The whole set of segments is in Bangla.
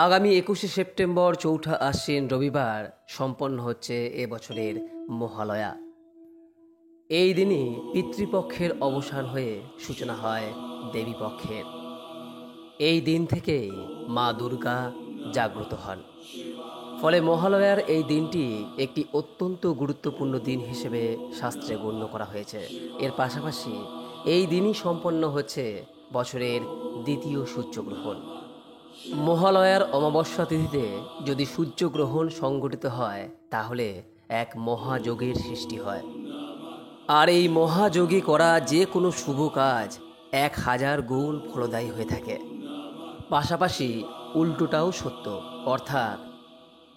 আগামী 21শে সেপ্টেম্বর চৌঠা আশ্বিন রবিবার সম্পন্ন হচ্ছে এবছরের মহালয়া। এই দিনই পিতৃপক্ষের অবসান হয়ে সূচনা হয় দেবীপক্ষের। এই দিন থেকেই মা দুর্গা জাগ্রত হন। ফলে মহালয়ার এই দিনটি একটি অত্যন্ত গুরুত্বপূর্ণ দিন হিসেবে শাস্ত্রে গণ্য করা হয়েছে। এর পাশাপাশি এই দিনই সম্পন্ন হচ্ছে বছরের দ্বিতীয় সূর্যগ্রহণ। মহালয়ার অমাবস্যা তিথিতে যদি সূর্যগ্রহণ সংঘটিত হয় তাহলে এক মহাযোগের সৃষ্টি হয়। আর এই মহাযোগে করা যে কোনো শুভ কাজ 1000 গুণ ফলদায়ী হয়ে থাকে। পাশাপাশি উল্টোটাও সত্য, অর্থাৎ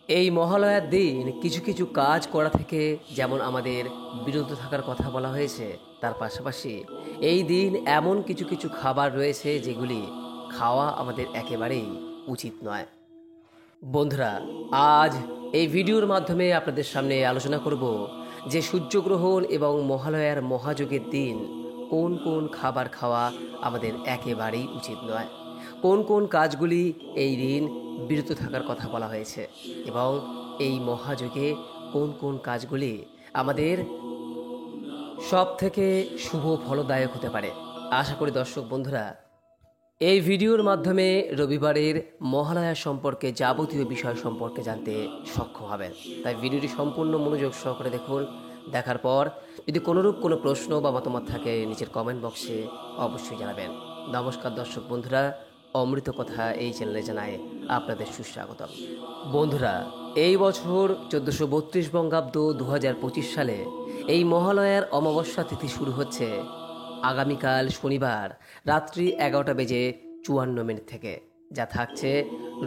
এই মহালয়ার দিন কিছু কিছু কাজ করা থেকে যেমন আমাদের বিরত থাকার কথা বলা হয়েছে, তার পাশাপাশি এই দিন এমন কিছু কিছু খাবার রয়েছে যেগুলি খাওয়া আমাদের একেবারেই উচিত নয়। বন্ধুরা, আজ এই ভিডিওর মাধ্যমে আপনাদের সামনে আলোচনা করব যে সূর্যগ্রহণ এবং মহালয়ার মহাযোগের দিন কোন কোন খাবার খাওয়া আমাদের একেবারেই উচিত নয়, কোন কোন কাজগুলি এই দিন বিরত থাকার কথা বলা হয়েছে এবং এই মহাযোগে কোন কোন কাজগুলি আমাদের সব থেকে শুভ ফলদায়ক হতে পারে। আশা করি দর্শক বন্ধুরা এই ভিডিওর মাধ্যমে রবিবারের মহালয়া সম্পর্কে যাবতীয় বিষয় সম্পর্কে জানতে সক্ষম হবেন। তাই ভিডিওটি সম্পূর্ণ মনোযোগ সহকারে দেখুন। দেখার পর যদি কোনোরূপ কোনো প্রশ্ন বা মতামত থাকে নিচের কমেন্ট বক্সে অবশ্যই জানাবেন। নমস্কার দর্শক বন্ধুরা, অমৃত কথা এই চ্যানেলে জানায় আপনাদের সুস্বাগতম। বন্ধুরা, এই বছর 1432 বঙ্গাব্দ 2025 সালে এই মহালয়ার অমাবস্যা তিথি শুরু হচ্ছে আগামীকাল শনিবার রাত্রি 11:54 থেকে, যা থাকছে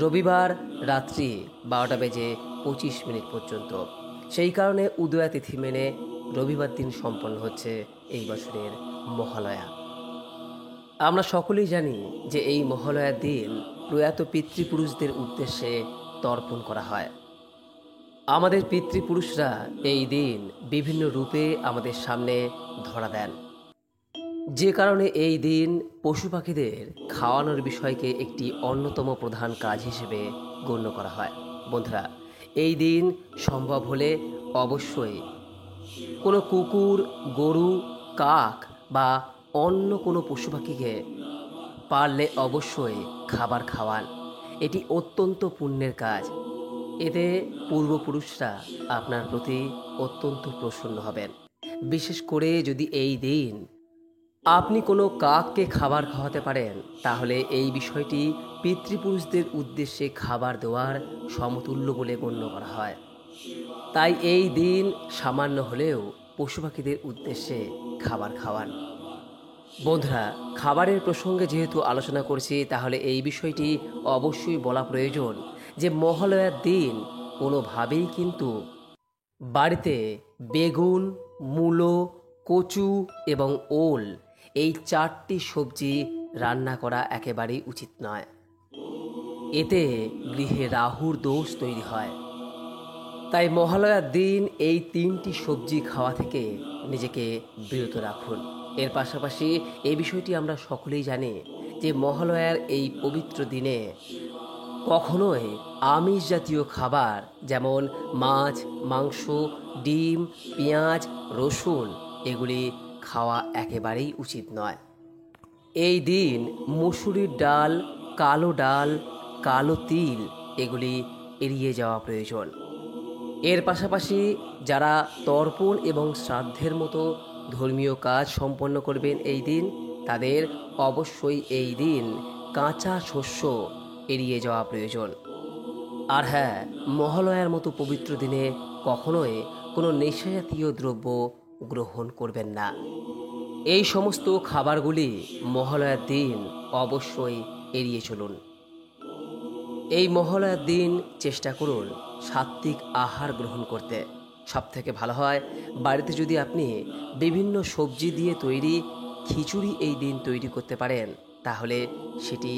রবিবার রাত্রি 12:25 পর্যন্ত। সেই কারণে উদয়া তিথি মেনে রবিবার দিন সম্পন্ন হচ্ছে এই বছরের মহালয়া। আমরা সকলেই জানি যে এই মহালয়ার দিন প্রয়াত পিতৃপুরুষদের উদ্দেশ্যে তর্পণ করা হয়। আমাদের পিতৃপুরুষরা এই দিন বিভিন্ন রূপে আমাদের সামনে ধরা দেন, যে কারণে এই দিন পশু পাখিদের খাওয়ানোর বিষয়কে একটি অন্যতম প্রধান কাজ হিসেবে গণ্য করা হয়। বন্ধুরা, এই দিন সম্ভব হলে অবশ্যই কোনো কুকুর, গরু, কাক বা অন্য কোনো পশু পাখিকে পারলে অবশ্যই খাবার খাওয়ান। এটি অত্যন্ত পুণ্যের কাজ। এতে পূর্বপুরুষরা আপনার প্রতি অত্যন্ত প্রসন্ন হবেন। বিশেষ করে যদি এই দিন আপনি কোনো কাককে খাবার খাওয়াতে পারেন তাহলে এই বিষয়টি পিতৃপুরুষদের উদ্দেশ্যে খাবার দেওয়ার সমতুল্য বলে গণ্য করা হয়। তাই এই দিন সামান্য হলেও পশু পাখিদের উদ্দেশ্যে খাবার খাওয়ান। বন্ধুরা, খাবারের প্রসঙ্গে যেহেতু আলোচনা করছি তাহলে এই বিষয়টি অবশ্যই বলা প্রয়োজন যে মহালয়ার দিন কোনোভাবেই কিন্তু বাড়িতে বেগুন, মূলো, কচু এবং ওল এই 4টি সবজি রান্না করা একেবারেই উচিত নয়। এতে গৃহে রাহুর দোষ তৈরি হয়। তাই মহালয়ার দিন এই 3টি সবজি খাওয়া থেকে নিজেকে বিরত রাখুন। এর পাশাপাশি এই বিষয়টি আমরা সকলেই জানি যে মহালয়ার এই পবিত্র দিনে কখনোই আমিষ জাতীয় খাবার যেমন মাছ, মাংস, ডিম, পেঁয়াজ, রসুন এগুলি খাওয়া একেবারেই উচিত নয়। এই দিন মসুরির ডাল, ডাল, কালো তিল এগুলি এড়িয়ে যাওয়া প্রয়োজন। এর পাশাপাশি যারা তর্পণ এবং শ্রাদ্ধের মতো ধর্মীয় কাজ সম্পন্ন করবেন এই দিন, তাদের অবশ্যই এই দিন কাঁচা শস্য এড়িয়ে যাওয়া প্রয়োজন। আর হ্যাঁ, মহালয়ার মতো পবিত্র দিনে কখনোই কোনো নেশাজাতীয় দ্রব্য গ্রহণ করবেন না। এই সমস্ত খাবারগুলি মহালয়ার দিন অবশ্যই এড়িয়ে চলুন। এই মহালয়ার দিন চেষ্টা করুন সাত্ত্বিক আহার গ্রহণ করতে। সবথেকে ভালো হয় বাড়িতে যদি আপনি বিভিন্ন সবজি দিয়ে তৈরি খিচুড়ি এই দিন তৈরি করতে পারেন তাহলে সেটি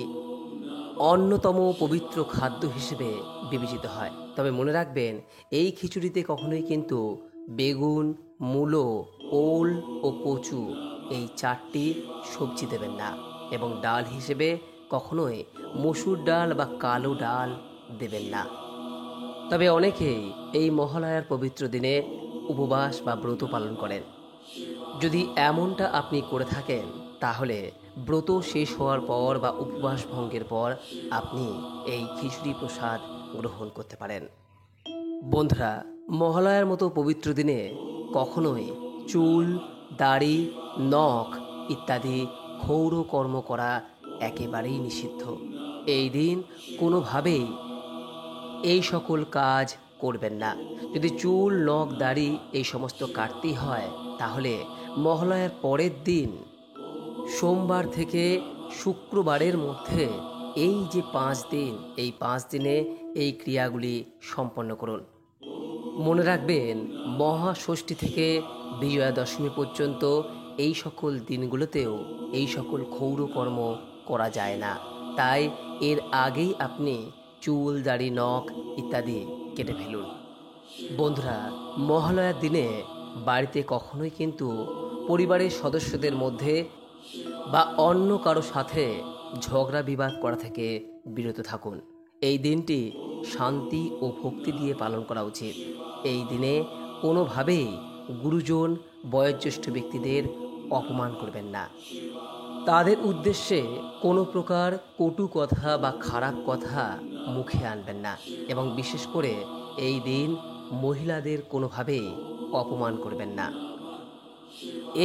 অন্যতম পবিত্র খাদ্য হিসেবে বিবেচিত হয়। তবে মনে রাখবেন, এই খিচুড়িতে কখনোই কিন্তু বেগুন, মূলো, ওল ও কচু এই 4টি সবজি দেবেন না এবং ডাল হিসেবে কখনোই মসুর ডাল বা কালো ডাল দেবেন না। তবে অনেকেই এই মহালয়ার পবিত্র দিনে উপবাস বা ব্রত পালন করেন। যদি এমনটা আপনি করে থাকেন, তাহলে ব্রত শেষ হওয়ার পর বা উপবাস ভঙ্গের পর আপনি এই খিচুড়ি প্রসাদ গ্রহণ করতে পারেন। বন্ধুরা, মহালয়ার মতো পবিত্র দিনে কখনোই চুল, দাড়ি, নখ ইত্যাদি ক্ষৌর কর্ম করা একেবারেই নিষিদ্ধ। এই দিন কোনোভাবেই এই সকল কাজ করবেন না। যদি চুল, নখ, দাড়ি এই সমস্ত কাটতেই হয়, তাহলে মহালয়ার পরের দিন সোমবার থেকে শুক্রবারের মধ্যে এই যে 5 দিন, এই 5 দিনে এই ক্রিয়াগুলি সম্পন্ন করুন। মনে রাখবেন, মহাষষ্ঠী থেকে বিজয়া দশমী পর্যন্ত এই সকল দিনগুলোতেও এই সকল ক্ষৌর কর্ম করা যায় না। তাই এর আগেই আপনি চুল, দাড়ি, নখ ইত্যাদি কেটে ফেলুন। বন্ধুরা, মহালয়ার দিনে বাড়িতে কখনোই কিন্তু পরিবারের সদস্যদের মধ্যে বা অন্য কারো সাথে ঝগড়া বিবাদ করা থেকে বিরত থাকুন। এই দিনটি শান্তি ও ভক্তি দিয়ে পালন করা উচিত। এই দিনে কোনোভাবেই গুরুজন, বয়োজ্যেষ্ঠ ব্যক্তিদের অপমান করবেন না। তাদের উদ্দেশ্যে কোনো প্রকার কটু কথা বা খারাপ কথা মুখে আনবেন না, এবং বিশেষ করে এই দিন মহিলাদের কোনোভাবেই অপমান করবেন না।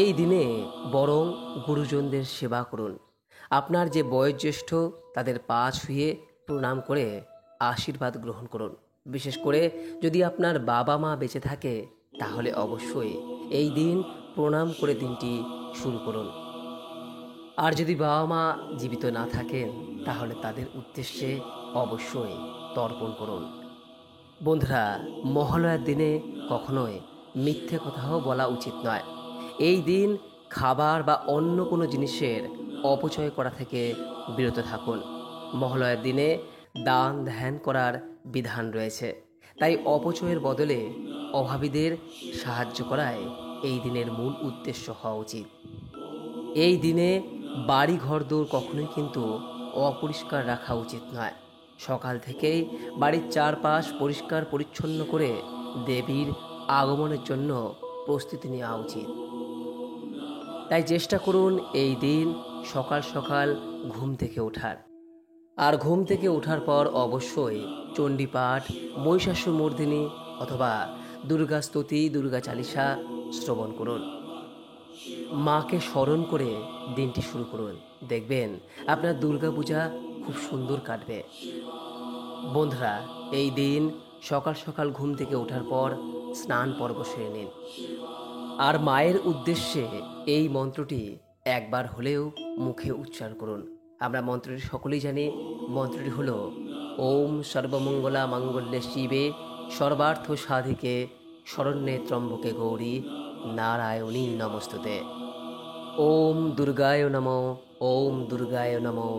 এই দিনে বরং গুরুজনদের সেবা করুন। আপনার যে বয়োজ্যেষ্ঠ, তাদের পা ছুঁয়ে প্রণাম করে আশীর্বাদ গ্রহণ করুন। বিশেষ করে যদি আপনার বাবা মা বেঁচে থাকে, তাহলে অবশ্যই এই দিন প্রণাম করে দিনটি শুরু করুন। আর যদি বাবা মা জীবিত না থাকেন, তাহলে তাদের উদ্দেশ্যে অবশ্যই তর্পণ করুন। বন্ধুরা, মহালয়ার দিনে কখনোই মিথ্যে কথাও বলা উচিত নয়। এই দিন খাবার বা অন্য কোনো জিনিসের অপচয় করা থেকে বিরত থাকুন। মহালয়ার দিনে দান ধ্যান করার বিধান রয়েছে, তাই অপচয়ের বদলে অভাবীদের সাহায্য করাই এই দিনের মূল উদ্দেশ্য হওয়া উচিত। এই দিনে বাড়ি ঘরদোর কখনোই কিন্তু অপরিষ্কার রাখা উচিত নয়। সকাল থেকেই বাড়ির চারপাশ পরিষ্কার পরিচ্ছন্ন করে দেবীর আগমনের জন্য প্রস্তুতি নেওয়া উচিত। তাই চেষ্টা করুন এই দিন সকাল সকাল ঘুম থেকে ওঠার। আর ঘুম থেকে ওঠার পর অবশ্যই চণ্ডীপাঠ, মহিষাসুরমর্দিনী অথবা দুর্গা স্তুতি, দুর্গা চালিসা শ্রবণ করুন। মাকে স্মরণ করে দিনটি শুরু করুন। দেখবেন আপনার দুর্গাপূজা খুব সুন্দর কাটবে। বন্ধুরা, এই দিন সকাল সকাল ঘুম থেকে ওঠার পর স্নান পর্ব সেরে নিন। আর মায়ের উদ্দেশ্যে এই মন্ত্রটি একবার হলেও মুখে উচ্চারণ করুন। আমরা মন্ত্রটি সকলেই জানি। মন্ত্রটি হলো ওম সর্বমঙ্গলা মঙ্গলে শিবে সর্বার্থ সাধিকে শরণ্যে ত্রম্বকে গৌরী নারায়ণী নমস্তুতে। ওম দুর্গায় নমঃ, ওম দুর্গায় নমঃ,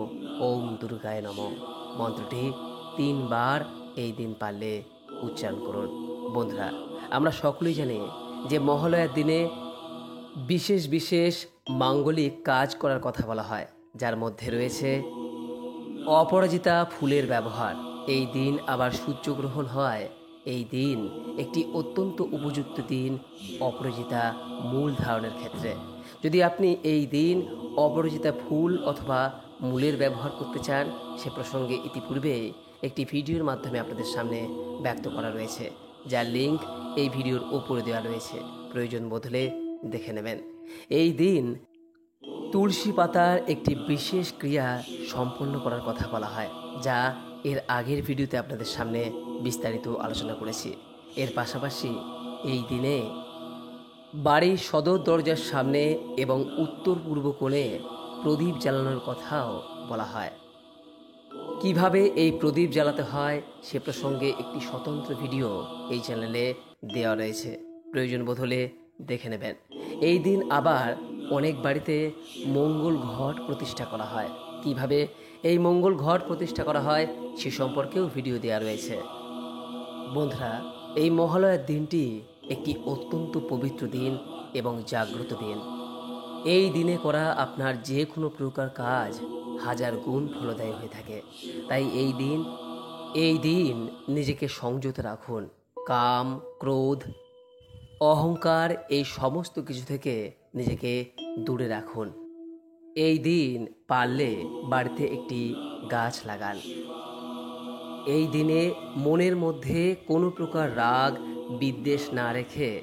ওম দুর্গায় নমঃ। মন্ত্রটি 3 বার এই দিন পারলে উচ্চারণ করুন। বন্ধুরা, আমরা সকলেই জানি যে মহালয়ার দিনে বিশেষ বিশেষ মাঙ্গলিক কাজ করার কথা বলা হয়, যার মধ্যে রয়েছে অপরাজিতা ফুলের ব্যবহার। এই দিন আবার সূর্যগ্রহণ হয়। এই দিন একটি অত্যন্ত উপযুক্ত দিন অপরাজিতা মূল ধারণের ক্ষেত্রে। যদি আপনি এই দিন অপরাজিতা ফুল অথবা মূলের ব্যবহার করতে চান, সে প্রসঙ্গে ইতিপূর্বে একটি ভিডিওর মাধ্যমে আপনাদের সামনে ব্যক্ত করা রয়েছে, যার লিঙ্ক এই ভিডিওর উপরে দেওয়া রয়েছে। প্রয়োজন বোধ হলে দেখে নেবেন। এই দিন তুলসী পাতার একটি বিশেষ ক্রিয়া সম্পন্ন করার কথা বলা হয়, যা এর আগের ভিডিওতে আপনাদের সামনে বিস্তারিত আলোচনা করেছি। এর পাশাপাশি এই দিনে বাড়ির সদর দরজার সামনে এবং উত্তর পূর্ব কোণে প্রদীপ জ্বালানোর কথাও বলা হয়। কিভাবে এই প্রদীপ জ্বালাতে হয় সে প্রসঙ্গে একটি স্বতন্ত্র ভিডিও এই চ্যানেলে দেওয়া রয়েছে। প্রয়োজন বোধ হলে দেখে নেবেন। এই দিন আবার অনেক বাড়িতে মঙ্গল ঘট প্রতিষ্ঠা করা হয়। কিভাবে এই মঙ্গল ঘট প্রতিষ্ঠা করা হয় সে সম্পর্কেও ভিডিও দেওয়া রয়েছে। বন্ধুরা, এই মহালয়ার দিনটি একটি অত্যন্ত পবিত্র দিন এবং জাগ্রত দিন। এই দিনে করা আপনার যে কোনো প্রকার কাজ হাজার গুণ ফলদায়ী হয়ে থাকে। তাই এই দিন নিজেকে সংযত রাখুন। কাম, ক্রোধ, অহংকার এই সমস্ত কিছু থেকে নিজেকে দূরে রাখুন। এই দিন পারলে বাড়িতে একটি গাছ লাগান। এই দিনে মনের মধ্যে কোনো প্রকার রাগ বিদ্বেষ না রেখে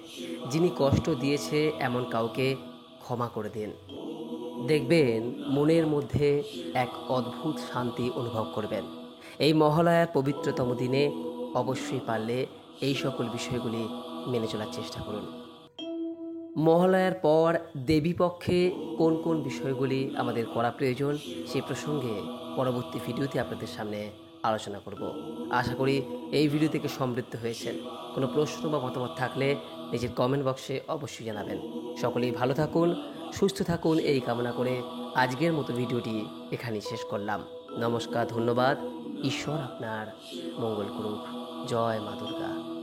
যিনি কষ্ট দিয়েছে এমন কাউকে ক্ষমা করে দিন। দেখবেন মনের মধ্যে এক অদ্ভুত শান্তি অনুভব করবেন। এই মহালয়ার পবিত্রতম দিনে অবশ্যই পারলে এই সকল বিষয়গুলি মেনে চলার চেষ্টা করুন। মহালয়ার পর দেবীপক্ষে কোন কোন বিষয়গুলি আমাদের করা প্রয়োজন সে প্রসঙ্গে পরবর্তী ভিডিওতে আপনাদের সামনে আলোচনা করব। আশা করি এই ভিডিও থেকে সমৃদ্ধ হয়েছেন। কোনো প্রশ্ন বা মতামত থাকলে নিজের কমেন্ট বক্সে অবশ্যই জানাবেন। সকলেই ভালো থাকুন, সুস্থ থাকুন এই কামনা করে আজকের মতো ভিডিওটি এখানেই শেষ করলাম। নমস্কার, ধন্যবাদ। ঈশ্বর আপনার মঙ্গল করুক। জয় মা দুর্গা।